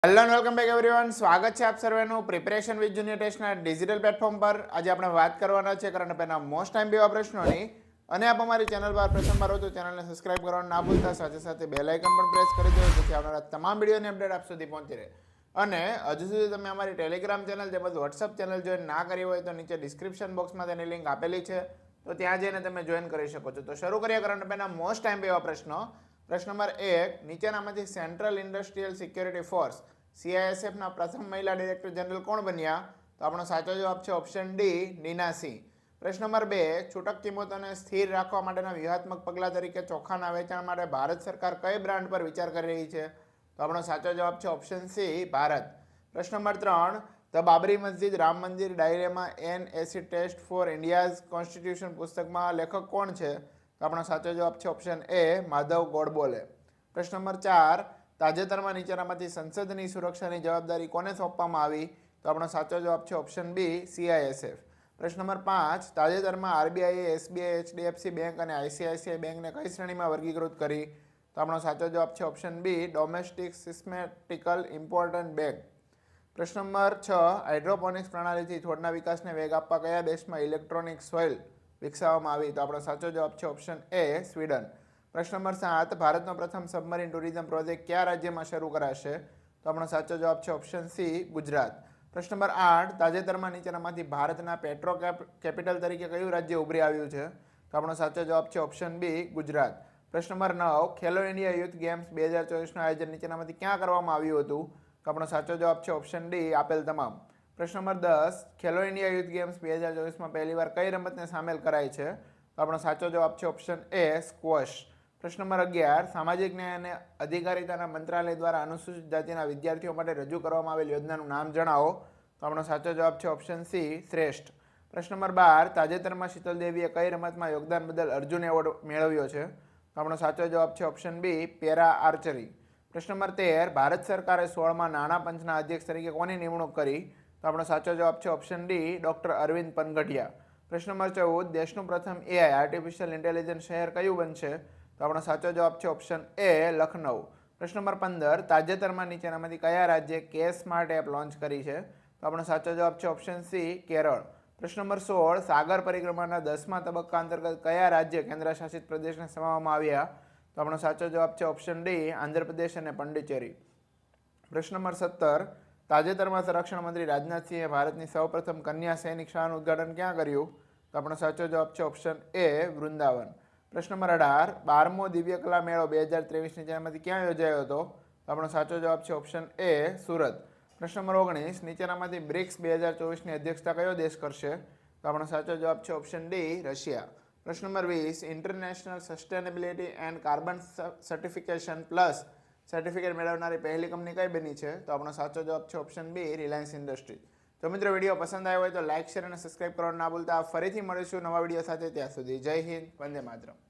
Hello and welcome back everyone. સ્વાગત છે આપ સર્વેનું પ્રિપેરેશન વિથ જુનિયર ટેસ્ટના ડિજિટલ પ્લેટફોર્મ પર. આજે આપણે વાત કરવાના છે કરંટ અફેરના મોસ્ટ ટાઈમ એવા પ્રશ્નોની. અને આપ અમારી ચેનલ પર પ્રથમવાર હો તો ચેનલને સબસ્ક્રાઇબ કરવાનું ના ભૂલતા, સાથે સાથે બેલ આઇકન પણ પ્રેસ કરી દો જેથી આવનારા તમામ વિડીયોની અપડેટ આપ સુધી પહોંચી રહે. અને હજુ સુધી તમે અમારી ટેલિગ્રામ ચેનલ તેમજ વોટ્સઅપ ચેનલ જોઈન ના કરી હોય તો નીચે ડિસ્ક્રિપ્શન બોક્સમાં તેની લિંક આપેલી છે, તો ત્યાં જઈને તમે જોઈન કરી શકો છો. તો શરૂ કરીએ કરંટ અફેરના મોસ્ટ ટાઈમ એવા પ્રશ્નો. પ્રશ્ન નંબર 1, નીચેનામાંથી સેન્ટ્રલ ઇન્ડસ્ટ્રીયલ સિક્યોરિટી ફોર્સ CISFના પ્રથમ મહિલા ડિરેક્ટર જનરલ કોણ બન્યા? તો આપણો સાચો જવાબ છે ઓપ્શન ડી, નીના સિંહ. પ્રશ્ન નંબર 2, છૂટક કિંમતોને સ્થિર રાખવા માટેના વ્યૂહાત્મક પગલાં તરીકે ચોખાના વેચાણ માટે ભારત સરકાર કઈ બ્રાન્ડ પર વિચાર કરી રહી છે? તો આપણો સાચો જવાબ છે ઓપ્શન સી, ભારત. પ્રશ્ન number 3, the Babri Masjid Ram Mandir dilemma an acid test for India's constitution પુસ્તકમાં લેખક કોણ છે? તો આપણો સાચો જવાબ છે ઓપ્શન એ, માધવ ગોડબોલે. પ્રશ્ન નંબર 4, તાજેતરમાં નીચેનામાંથી સંસદની સુરક્ષાની જવાબદારી કોને સોંપવામાં આવી? તો આપણો સાચો જવાબ છે ઓપ્શન બી, CISF. પ્રશ્ન નંબર 5, તાજેતરમાં RBIએ SBI, HDFC બેંક અને ICICI બેંકને કઈ શ્રેણીમાં વર્ગીકૃત કરી? તો આપણો સાચો જવાબ છે option B, domestic systemically important bank. પ્રશ્ન નંબર 6, હાઇડ્રોપોનિક્સ પ્રણાલીથી છોડના વિકાસને વેગ આપવા કયા દેશમાં ઇલેક્ટ્રોનિક સોઇલ વિકસાવવામાં આવી? તો આપણો સાચો જવાબ છે ઓપ્શન એ, સ્વીડન. પ્રશ્ન નંબર 7, ભારતનો પ્રથમ સબમરીન ટુરિઝમ પ્રોજેક્ટ કયા રાજ્યમાં શરૂ કરાશે? તો આપણો સાચો જવાબ છે ઓપ્શન સી, ગુજરાત. પ્રશ્ન નંબર 8, તાજેતરમાં નીચેનામાંથી ભારતના પેટ્રો કેપિટલ તરીકે કયું રાજ્ય ઉભરી આવ્યું છે? તો આપણો સાચો જવાબ છે ઓપ્શન બી, ગુજરાત. પ્રશ્ન નંબર 9, ખેલો ઇન્ડિયા યુથ ગેમ્સ 2024નું આયોજન નીચેનામાંથી ક્યાં કરવામાં આવ્યું હતું? તો આપણો સાચો જવાબ છે ઓપ્શન ડી, આપેલ તમામ. પ્રશ્ન નંબર 10, ખેલો ઇન્ડિયા યુથ ગેમ્સ 2024માં પહેલીવાર કઈ રમતને સામેલ કરાઈ છે? તો આપણો સાચો જવાબ છે ઓપ્શન એ, સ્ક્વોશ. પ્રશ્ન નંબર 11, સામાજિક ન્યાય અને અધિકારિતાના મંત્રાલય દ્વારા અનુસૂચિત જાતિના વિદ્યાર્થીઓ માટે રજૂ કરવામાં આવેલ યોજનાનું નામ જણાવો. તો આપણો સાચો જવાબ છે ઓપ્શન સી, શ્રેષ્ઠ. પ્રશ્ન નંબર 12, તાજેતરમાં શીતલ દેવીએ કઈ રમતમાં યોગદાન બદલ અર્જુન એવોર્ડ મેળવ્યો છે? તો આપણો સાચો જવાબ છે ઓપ્શન બી, પેરા આર્ચરી. પ્રશ્ન નંબર 13, ભારત સરકારે 16માં નાણાં પંચના અધ્યક્ષ તરીકે કોની નિમણૂક કરી? તો આપણો સાચો જવાબ છે ઓપ્શન ડી, ડોક્ટર અરવિંદ પનગઢિયા. પ્રશ્ન નંબર 14, દેશનું પ્રથમ AI આર્ટિફિશિયલ ઇન્ટેલિજન્સ શહેર કયું બનશે? તો આપણો સાચો જવાબ છે ઓપ્શન એ, લખનઉ. પ્રશ્ન નંબર 15, તાજેતરમાં નીચેનામાંથી કયા રાજ્યે કે સ્માર્ટ એપ લોન્ચ કરી છે? તો આપણો સાચો જવાબ છે ઓપ્શન સી, કેરળ. પ્રશ્ન નંબર 16, સાગર પરિક્રમાના 10મા તબક્કા અંતર્ગત કયા રાજ્ય કેન્દ્રશાસિત પ્રદેશને સમાવવામાં આવ્યા? તો આપણો સાચો જવાબ છે ઓપ્શન ડી, આંધ્રપ્રદેશ અને પંડિચેરી. પ્રશ્ન નંબર 17, તાજેતરમાં સંરક્ષણ મંત્રી રાજનાથસિંહે ભારતની સૌપ્રથમ કન્યા સૈનિક શાળાનું ઉદ્ઘાટન ક્યાં કર્યું? તો આપણો સાચો જવાબ છે ઓપ્શન એ, વૃંદાવન. પ્રશ્ન નંબર 18, 12મો દિવ્યકલા મેળો 2023 નીચેનામાંથી ક્યાં યોજાયો હતો? તો આપણો સાચો જવાબ છે ઓપ્શન એ, સુરત. પ્રશ્ન નંબર 19, નીચેનામાંથી બ્રિક્સ 2024ની અધ્યક્ષતા કયો દેશ કરશે? તો આપણો સાચો જવાબ છે ઓપ્શન ડી, રશિયા. પ્રશ્ન number 20, international sustainability and carbon certification plus certificate મેળવનારી પહેલી કંપની કઈ બની છે? તો આપણો સાચો જવાબ છે ઓપ્શન બી, રિલાયન્સ ઇન્ડસ્ટ્રીઝ. તો મિત્રો, વિડીયો પસંદ આવ્યો હોય તો લાઇક, શેર અને સબસ્ક્રાઇબ કરવાનું ના ભૂલતા. ફરીથી મળીશું નવા વિડીયો સાથે. ત્યાં સુધી જય હિન્દ, વંદે માતરમ.